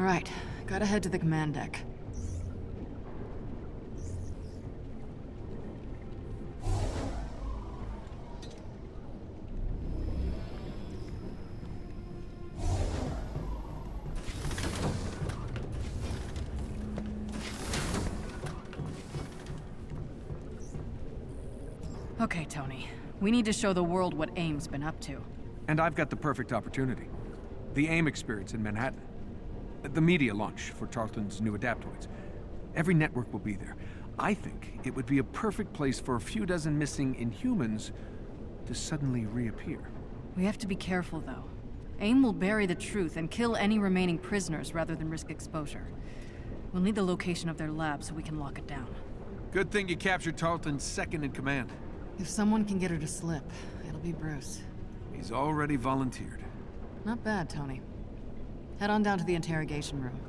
Alright, gotta head to the command deck. Okay, Tony. We need to show the world what AIM's been up to. And I've got the perfect opportunity. The AIM experience in Manhattan. The media launch for Tarleton's new adaptoids. Every network will be there. I think it would be a perfect place for a few dozen missing Inhumans to suddenly reappear. We have to be careful, though. AIM will bury the truth and kill any remaining prisoners rather than risk exposure. We'll need the location of their lab so we can lock it down. Good thing you captured Tarleton's second in command. If someone can get her to slip, it'll be Bruce. He's already volunteered. Not bad, Tony. Head on down to the interrogation room.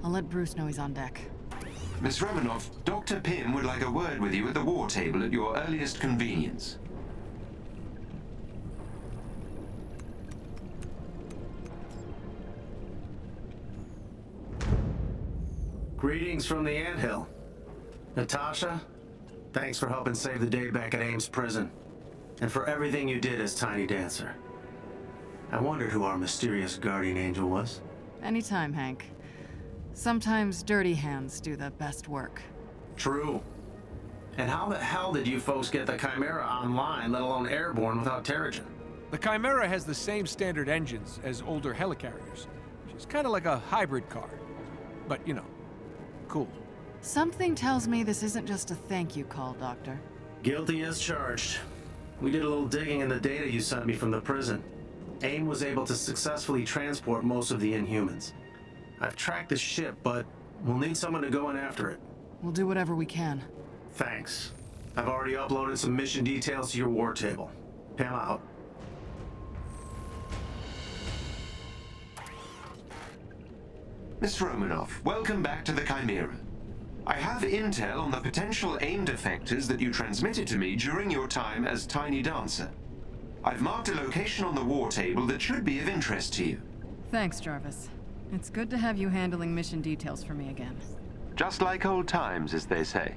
I'll let Bruce know he's on deck. Miss Romanoff, Dr. Pym would like a word with you at the war table at your earliest convenience. Greetings from the anthill. Natasha, thanks for helping save the day back at Ames prison. And for everything you did as Tiny Dancer. I wondered who our mysterious guardian angel was. Anytime, Hank. Sometimes dirty hands do the best work. True. And how the hell did you folks get the Chimera online, let alone airborne, without Terrigen? The Chimera has the same standard engines as older helicarriers. She's kind of like a hybrid car. But, you know, cool. Something tells me this isn't just a thank you call, Doctor. Guilty as charged. We did a little digging in the data you sent me from the prison. AIM was able to successfully transport most of the Inhumans. I've tracked the ship, but we'll need someone to go in after it. We'll do whatever we can. Thanks. I've already uploaded some mission details to your war table. Pam out. Miss Romanoff, welcome back to the Chimera. I have intel on the potential AIM defectors that you transmitted to me during your time as Tiny Dancer. I've marked a location on the war table that should be of interest to you. Thanks, Jarvis. It's good to have you handling mission details for me again. Just like old times, as they say.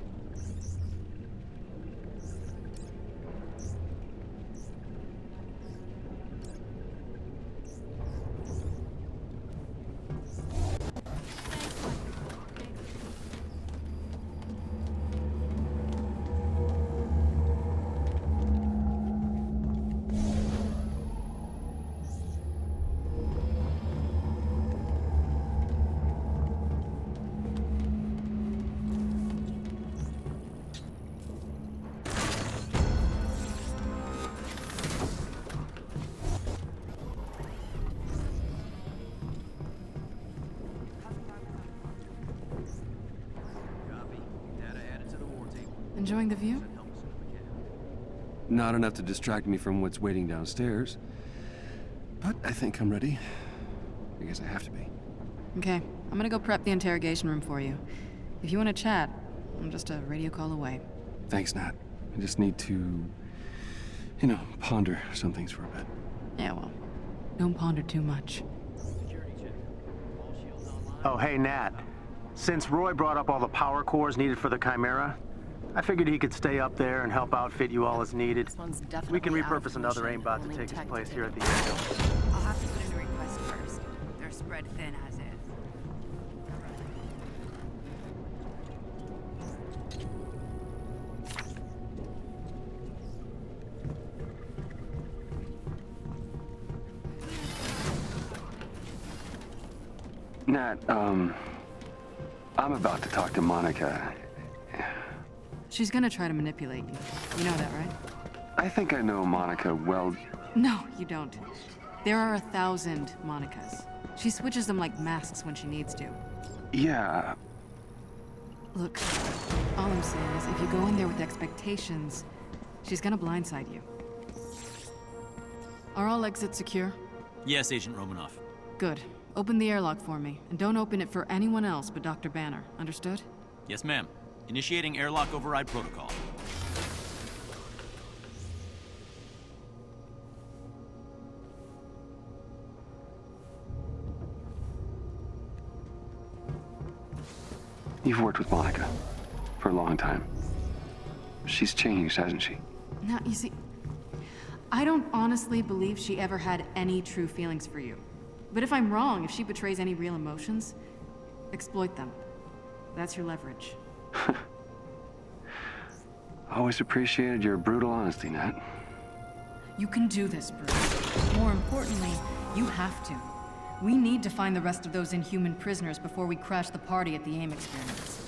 Enjoying the view? Not enough to distract me from what's waiting downstairs. But I think I'm ready. I guess I have to be. Okay, I'm gonna go prep the interrogation room for you. If you want to chat, I'm just a radio call away. Thanks, Nat. I just need to, ponder some things for a bit. Yeah, well, don't ponder too much. Oh, hey, Nat. Since Roy brought up all the power cores needed for the Chimera, I figured he could stay up there and help outfit you all as needed. We can repurpose another aimbot to take his place here at the Angel. I'll have to put in a request first. They're spread thin as is. Nat, I'm about to talk to Monica. She's gonna try to manipulate you. You know that, right? I think I know Monica well. No, you don't. There are 1,000 Monicas. She switches them like masks when she needs to. Yeah. Look, all I'm saying is if you go in there with expectations, she's gonna blindside you. Are all exits secure? Yes, Agent Romanoff. Good. Open the airlock for me, and don't open it for anyone else but Dr. Banner. Understood? Yes, ma'am. Initiating airlock override protocol. You've worked with Monica for a long time. She's changed, hasn't she? Now, you see, I don't honestly believe she ever had any true feelings for you. But if I'm wrong, if she betrays any real emotions, exploit them. That's your leverage. Always appreciated your brutal honesty, Nat. You can do this, Bruce. More importantly, you have to. We need to find the rest of those inhuman prisoners before we crash the party at the AIM experiments.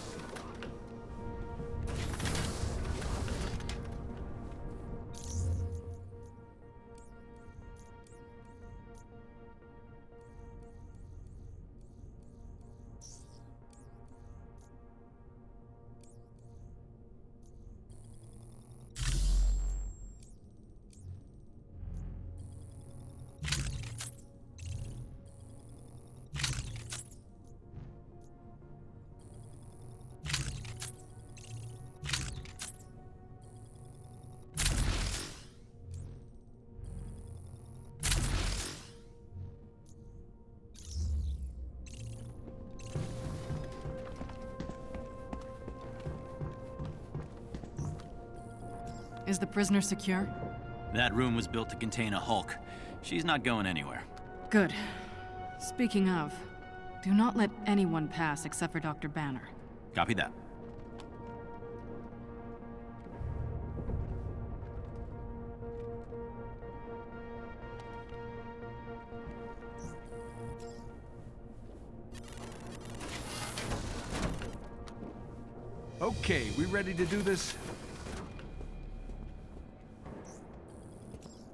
Is the prisoner secure? That room was built to contain a Hulk. She's not going anywhere. Good. Speaking of, do not let anyone pass except for Dr. Banner. Copy that. Okay, we ready to do this?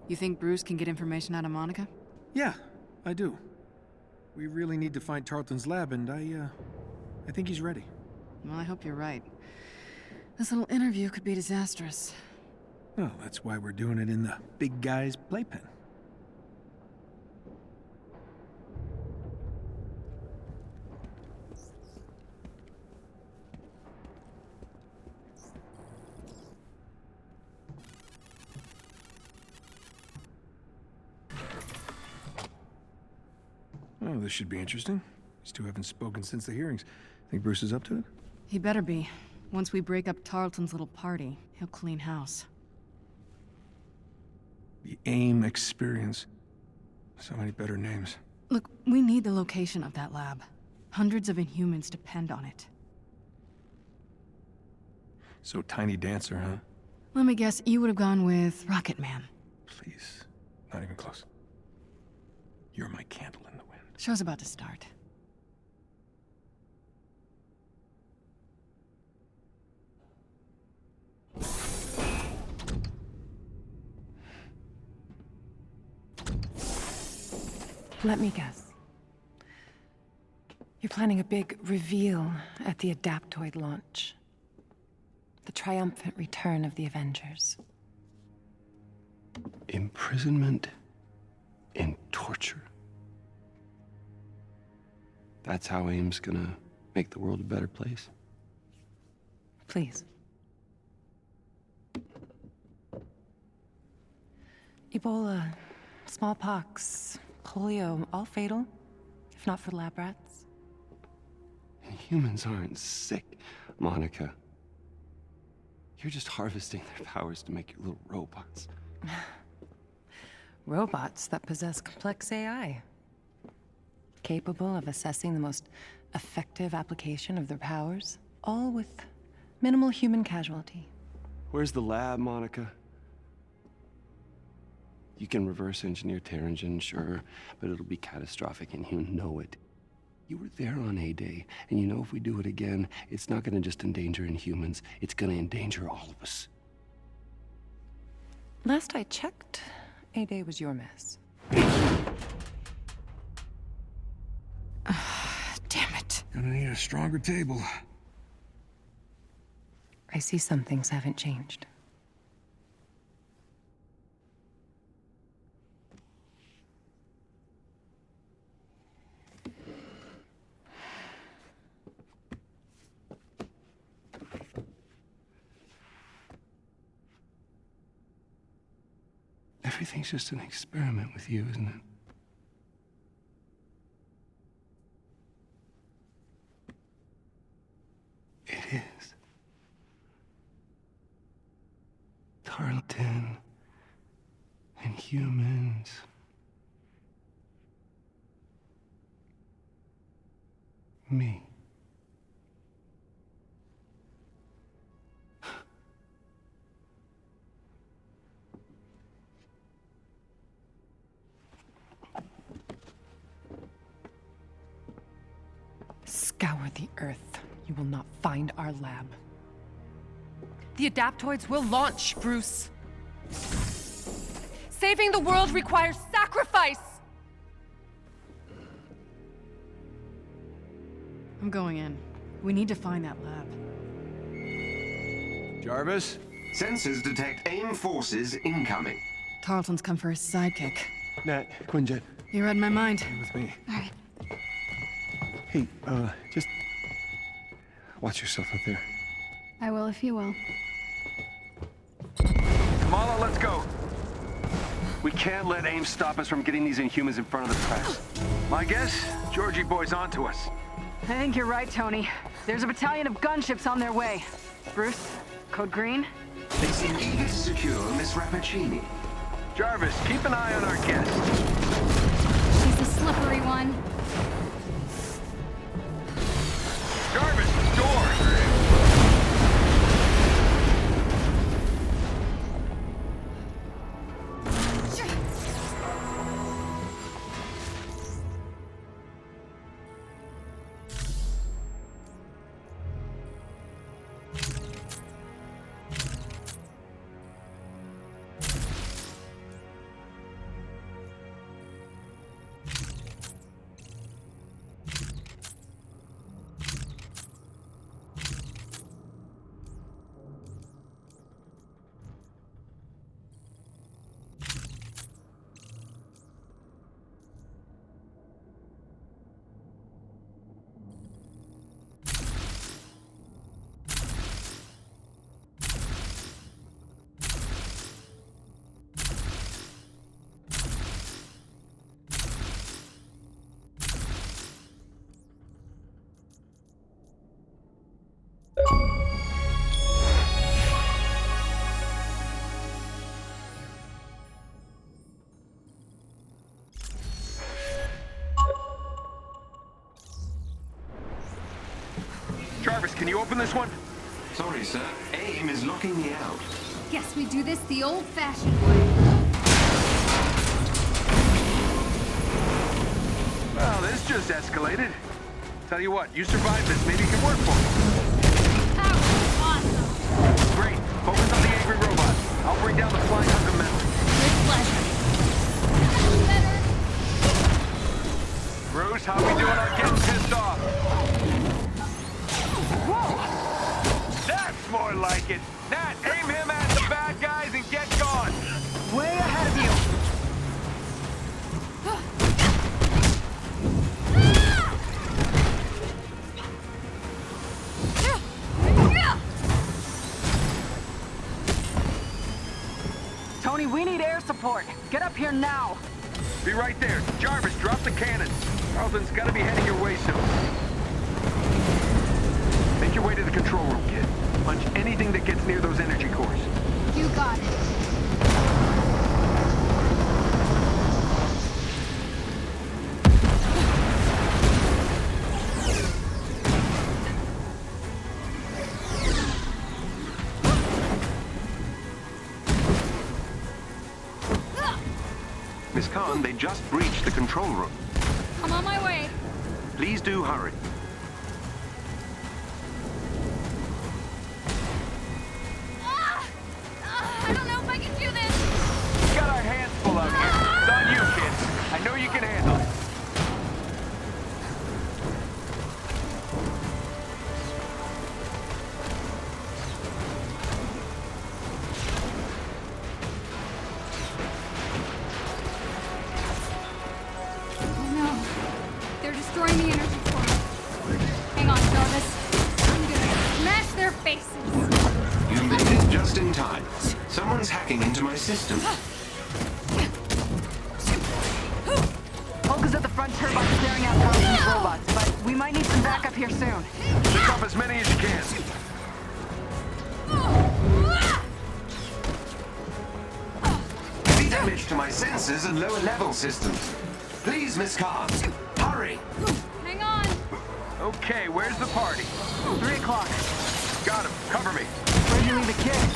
You think Bruce can get information out of Monica? Yeah, I do. We really need to find Tarleton's lab, and I think he's ready. Well, I hope you're right. This little interview could be disastrous. Well, that's why we're doing it in the big guy's playpen. Oh, this should be interesting. These two haven't spoken since the hearings. Think Bruce is up to it? He better be. Once we break up Tarleton's little party, he'll clean house. The AIM experience. So many better names. Look, we need the location of that lab. Hundreds of Inhumans depend on it. So Tiny Dancer, huh? Let me guess, you would have gone with Rocket Man. Please. Not even close. You're my candle in the wind. Show's about to start. Let me guess. You're planning a big reveal at the Adaptoid launch. The triumphant return of the Avengers. Imprisonment and torture. That's how AIM's gonna make the world a better place. Please. Ebola, smallpox, polio, all fatal, if not for lab rats. Humans aren't sick, Monica. You're just harvesting their powers to make your little robots. Robots that possess complex AI. Capable of assessing the most effective application of their powers, all with minimal human casualty. Where's the lab, Monica? You can reverse engineer Terrigen, sure, but it'll be catastrophic and you know it. You were there on A-Day, and you know if we do it again, it's not gonna just endanger Inhumans, it's gonna endanger all of us. Last I checked, A-Day was your mess. Damn it. Gonna need a stronger table. I see some things haven't changed. Everything's just an experiment with you, isn't it? Tarleton and humans. Me. Scour the Earth. You will not find our lab. The adaptoids will launch, Bruce. Saving the world requires sacrifice! I'm going in. We need to find that lab. Jarvis? Sensors detect AIM forces incoming. Tarleton's come for his sidekick. Nat, Quinjet, You read my mind. with me. All right. Hey, just watch yourself out there. I will if you will. Kamala, let's go. We can't let AIM stop us from getting these Inhumans in front of the press. My guess, Georgie boy's onto us. I think you're right, Tony. There's a battalion of gunships on their way. Bruce, code green? They seem eager to secure Miss Rappaccini. Jarvis, keep an eye on our guest. She's a slippery one. Jarvis, door! Jarvis, can you open this one? Sorry, sir. AIM is locking me out. Guess we do this the old-fashioned way. Well, this just escalated. Tell you what, you survived this. Maybe it can work for me. That was awesome! Great. Focus on the angry robot. I'll bring down the flying hunk of metal. With pleasure. That's better. Bruce, how we doing on getting pissed off? Whoa! That's more like it. Nat, aim him at the bad guys and get gone. Way ahead of you. Tony, we need air support. Get up here now. Be right there. Jarvis, drop the cannon. Tarleton's gotta be heading your way soon. Make your way to the control room, kid. Punch anything that gets near those energy cores. You got it. Miss Khan, they just breached the control room. I'm on my way. Please do hurry. I don't know if I can do this. We got our hands full out here. It's on you, kid. I know you can handle it. Oh no. They're destroying the energy core. Hang on, Jarvis. I'm gonna smash their faces. You made it just in time. Someone's hacking into my system. Focus at the front turbine staring out Tarleton's robots, but we might need some backup here soon. Pick up as many as you can. to my sensors and lower level systems. Please, Miss Khan, hurry! Hang on. Okay, where's the party? 3 o'clock. Got him. Cover me. Where'd you leave the kid?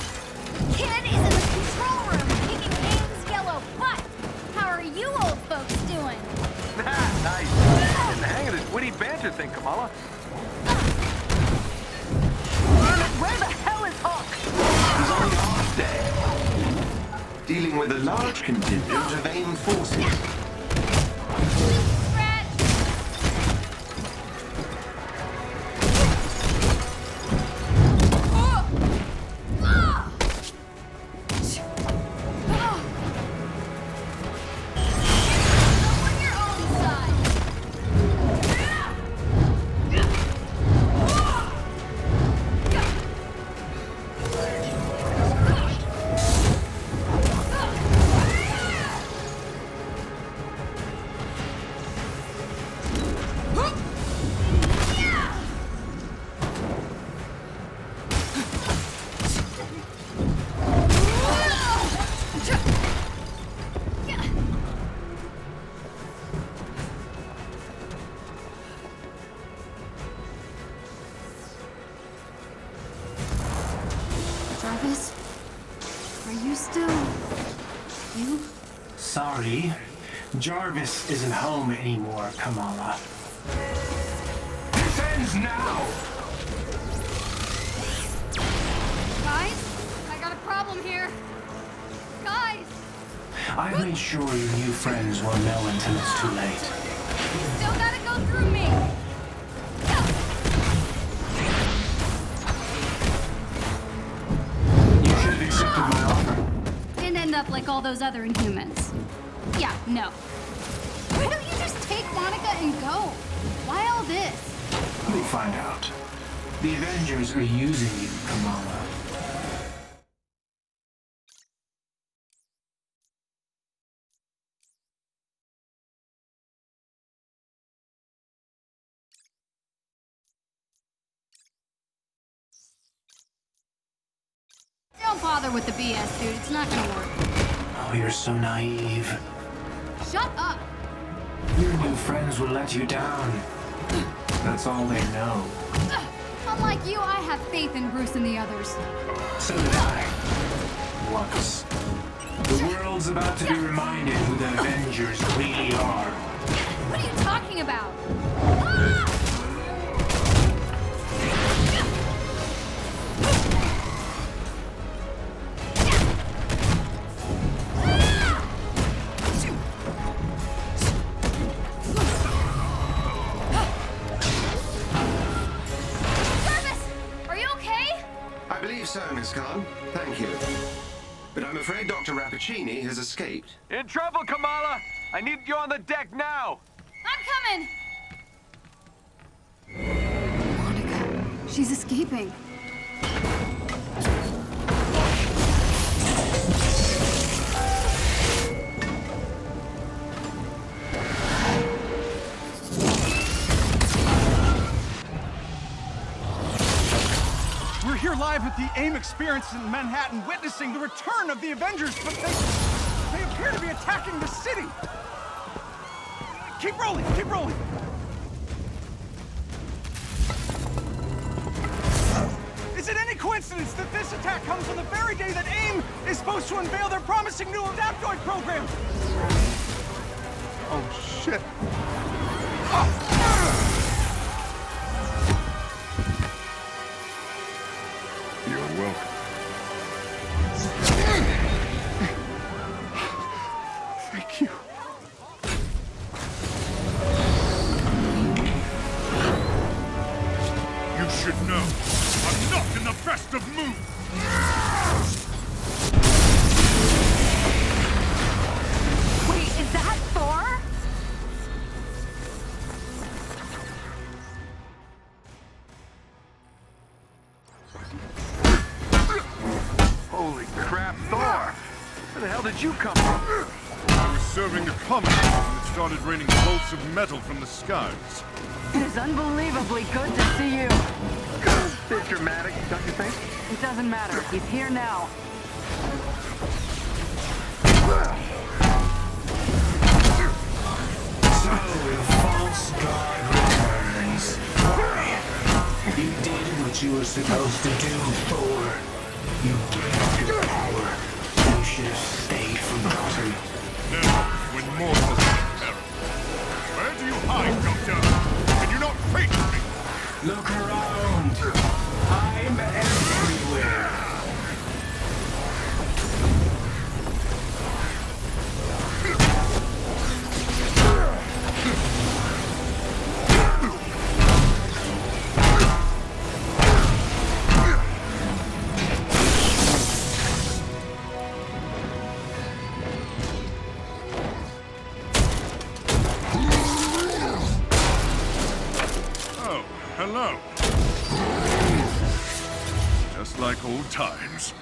Kid is in the control room, kicking Aim's yellow butt. How are you old folks doing? Nice. Getting the hang of this witty banter thing, Kamala. Where the hell is Hawk? He's on guard there, dealing with a large contingent of AIM forces. Scratch. Go on your own side. Jarvis, are you still... you? Sorry, Jarvis isn't home anymore, Kamala. This ends now! Guys, I got a problem here. Guys, I've made sure your new friends won't know until it's too late. you still gotta go through me. You should have accepted my offer. Didn't end up like all those other Inhumans. Yeah, no. Why don't you just take Monica and go? Why all this? You'll find out. The Avengers are using you, Kamala. Don't bother with the BS, dude. It's not gonna work. Oh, you're so naive. Shut up! Your new friends will let you down. That's all they know. Unlike you, I have faith in Bruce and the others. So did I. Once. The world's about to be reminded who the Avengers really are. What are you talking about? Ah! Jarvis, are you okay? I believe so, Miss Khan. Thank you. But I'm afraid Dr. Rappaccini has escaped. In trouble, Kamala! I need you on the deck now! I'm coming! Monica, she's escaping. We're here live at the AIM experience in Manhattan, witnessing the return of the Avengers, but they appear to be attacking the city. Keep rolling, keep rolling. Is it any coincidence that this attack comes on the very day that AIM is supposed to unveil their promising new Adaptoid program? Oh, shit. You're welcome. Thank you. You should know, I'm not in the best of moods! Wait, is that Thor? Holy crap, Thor! Where the hell did you come from? I was serving a comet when it started raining bolts of metal from the skies. It is unbelievably good to see you. Bit dramatic, don't you think? It doesn't matter. He's here now. God returns. Why? You did what you were supposed to do, Thor. You gave your power. You should have stayed forgotten. Never, when mortals are in peril. Where do you hide, Doctor? Can you not face me? Look around. I'm everywhere. Oh, hello. Just like old times.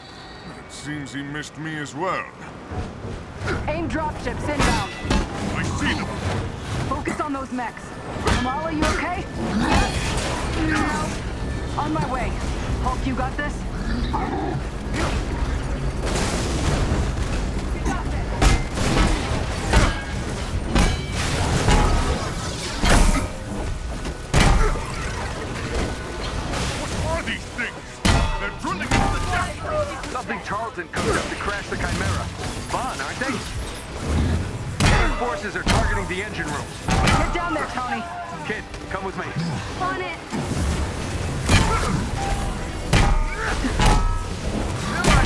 It seems he missed me as well. AIM dropships inbound. I see them. Focus on those mechs. Kamala, you okay? No. On my way. Hulk, you got this? What are these things? They're drilling into the deck. Something Charlton cooked up to crash the Chimera. Fun, aren't they? Air forces are targeting the engine rooms. Get down there, Tony. Kid, come with me. On it.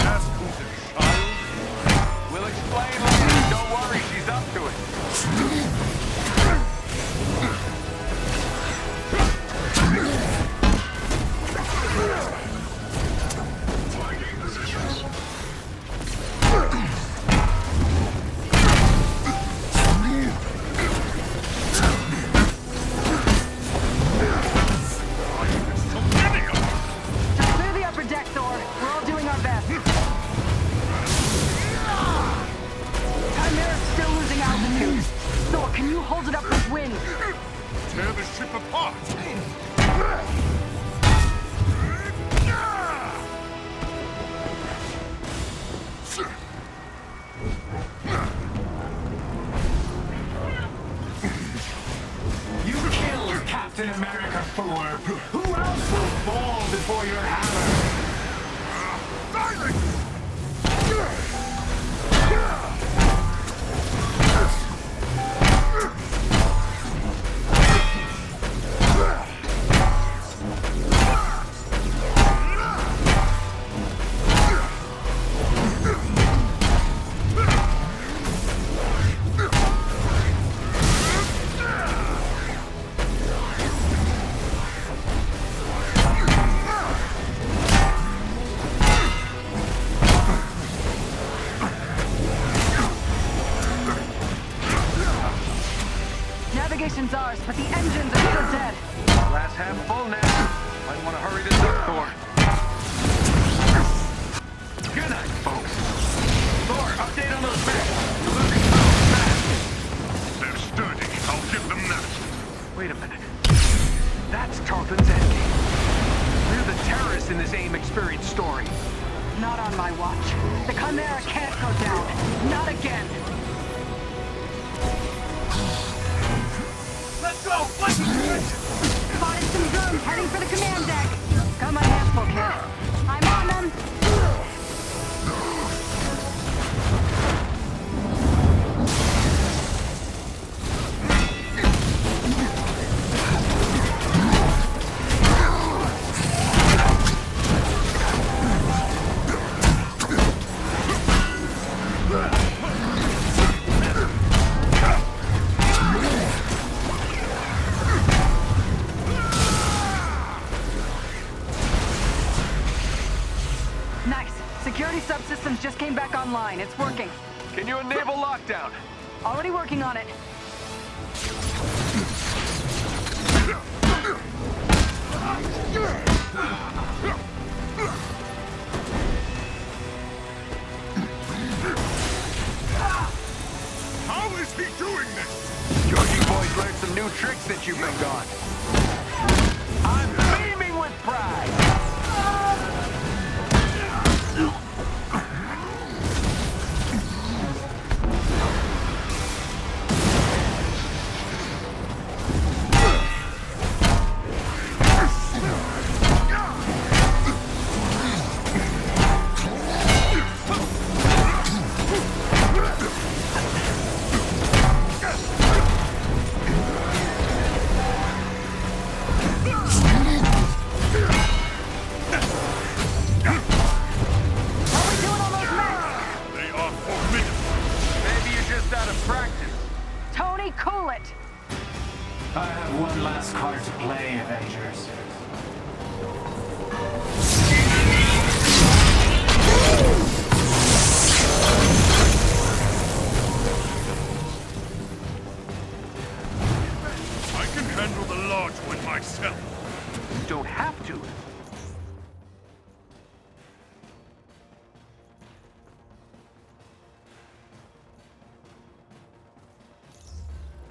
Ask who's a child? We'll explain later. Don't worry, she's up to it. Just clear the upper deck, Thor. We're all doing our best. Chimera's still losing altitude. Thor, can you hold it up with wind? Tear the ship apart. You killed Captain America, Thor. Who else will fall before your hammer? Navigation's ours, but the engines are still dead. Glass half full now. Might want to hurry this up, Thor. Good night, folks. Thor, update on those mechs. You're losing power fast. They're sturdy. I'll give them that. Wait a minute. That's Tarleton's endgame. We're the terrorists in this AIM experience story. Not on my watch. The Chimera can't go down. Not again. Let's go! Spotted some drones heading for the command deck. Got my hands full, kid. I'm on them. Nice. Security subsystems just came back online. It's working. Can you enable lockdown? Already working on it. How is he doing this? Georgie boy's learned some new tricks since you've been gone. I'm beaming with pride.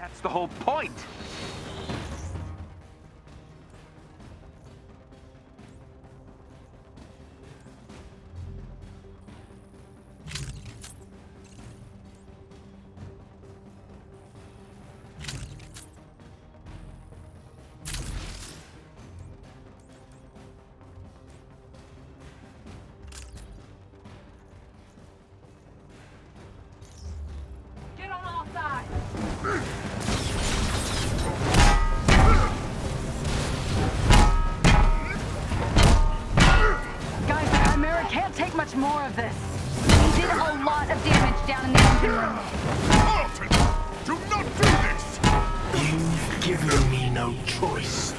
That's the whole point! Get on all sides! Guys, the Chimera can't take much more of this. He did a lot of damage down in the engine room. Tarleton! Do not do this! You've given me no choice.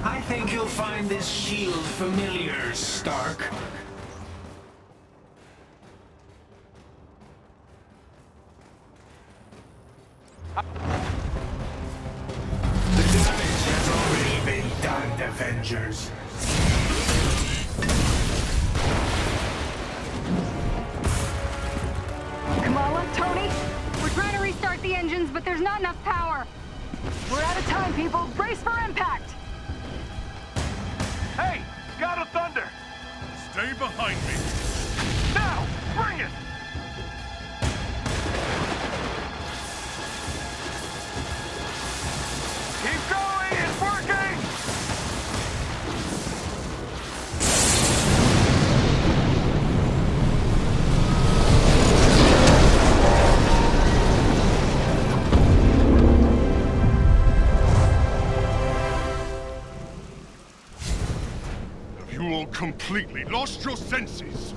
I think you'll find this shield familiar, Stark. The damage has already been done, Avengers. Kamala, Tony, we're trying to restart the engines, but there's not enough power. We're out of time, people. Brace for impact! Hey! God of Thunder! Stay behind me. Now! Bring it! Keep going! It's working! Have you all completely lost your senses?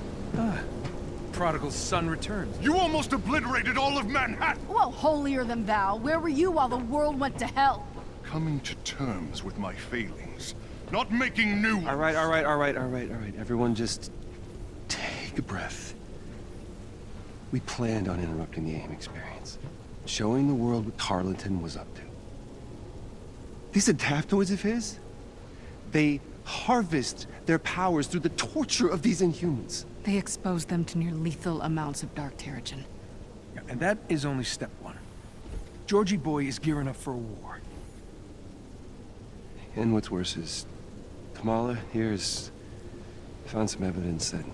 Prodigal son returns. You almost obliterated all of Manhattan! Well, holier than thou. Where were you while the world went to hell? Coming to terms with my failings, not making new ones. All right. Everyone just take a breath. We planned on interrupting the AIM experience, showing the world what Tarleton was up to. These adaptoids of his, they harvest their powers through the torture of these Inhumans. They exposed them to near lethal amounts of dark terrigen. Yeah, and that is only step one. Georgie boy is gearing up for a war. And what's worse is, Kamala here's found some evidence that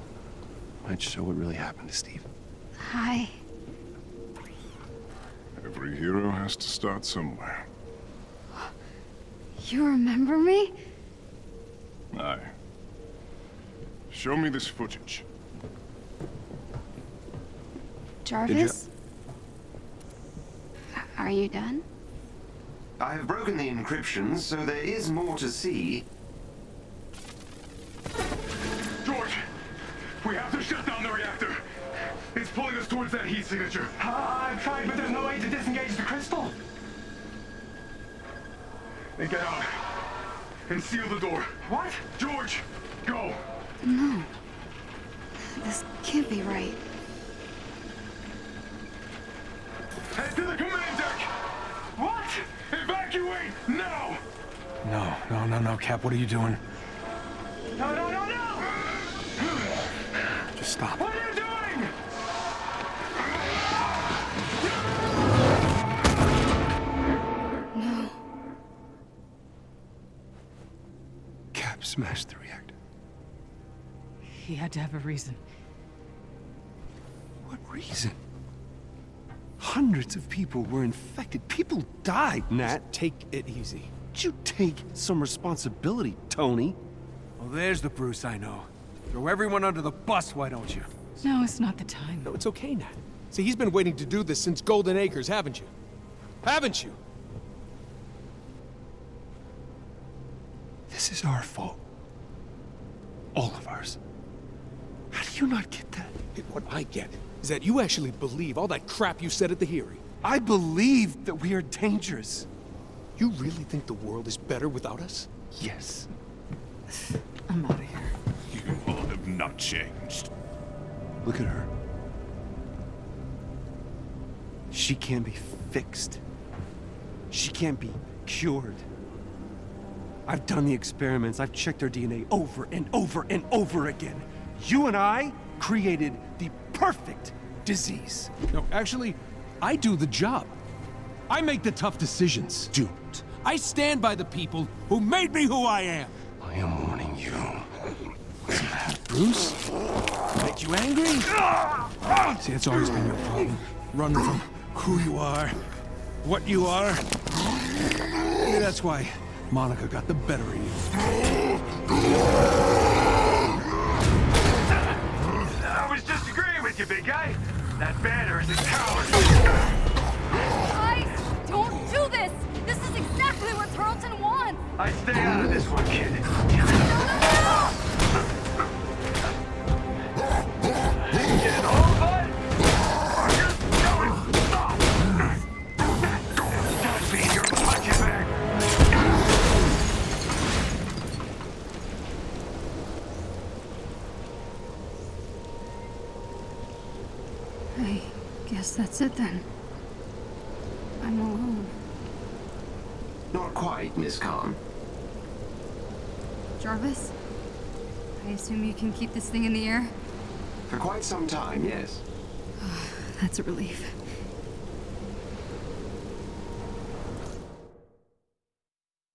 might show what really happened to Steve. Hi. Every hero has to start somewhere. You remember me? Aye. Show me this footage. Jarvis? Are you done? I have broken the encryption, so there is more to see. George! We have to shut down the reactor! It's pulling us towards that heat signature. I've tried, but there's no way to disengage the crystal. Then get out. And seal the door. What? George! Go! No. This can't be right. Head to the command deck! What? Evacuate now! No, Cap, what are you doing? No! Just stop. What are you doing? No. Cap smashed the reactor. He had to have a reason. What reason? Hundreds of people were infected. People died, Nat. Just take it easy. Would you take some responsibility, Tony? Well, there's the Bruce I know. Throw everyone under the bus, why don't you? No, it's not the time. No, it's okay, Nat. See, he's been waiting to do this since Golden Acres, haven't you? Haven't you? This is our fault. All of ours. How do you not get that? What I get is that you actually believe all that crap you said at the hearing. I believe that we are dangerous. You really think the world is better without us? Yes. I'm out of here. You all have not changed. Look at her. She can't be fixed. She can't be cured. I've done the experiments. I've checked her DNA over and over and over again. You and I created the perfect disease. No, actually, I do the job. I make the tough decisions. Don't. I stand by the people who made me who I am. I am warning you. Bruce? Make you angry? See, it's always been your problem. Running from who you are, what you are. Maybe that's why Monica got the better of you. I was just agreeing with you, big guy. That banner is a coward. Guys, don't do this! This is exactly what Tarleton wants! I stay out of this one, kid. Getting home, bud? You're going stop. Stop being your punching bag. I guess that's it then. I'm alone. Not quite, Miss Khan. Jarvis? I assume you can keep this thing in the air? For quite some time, yes. That's a relief.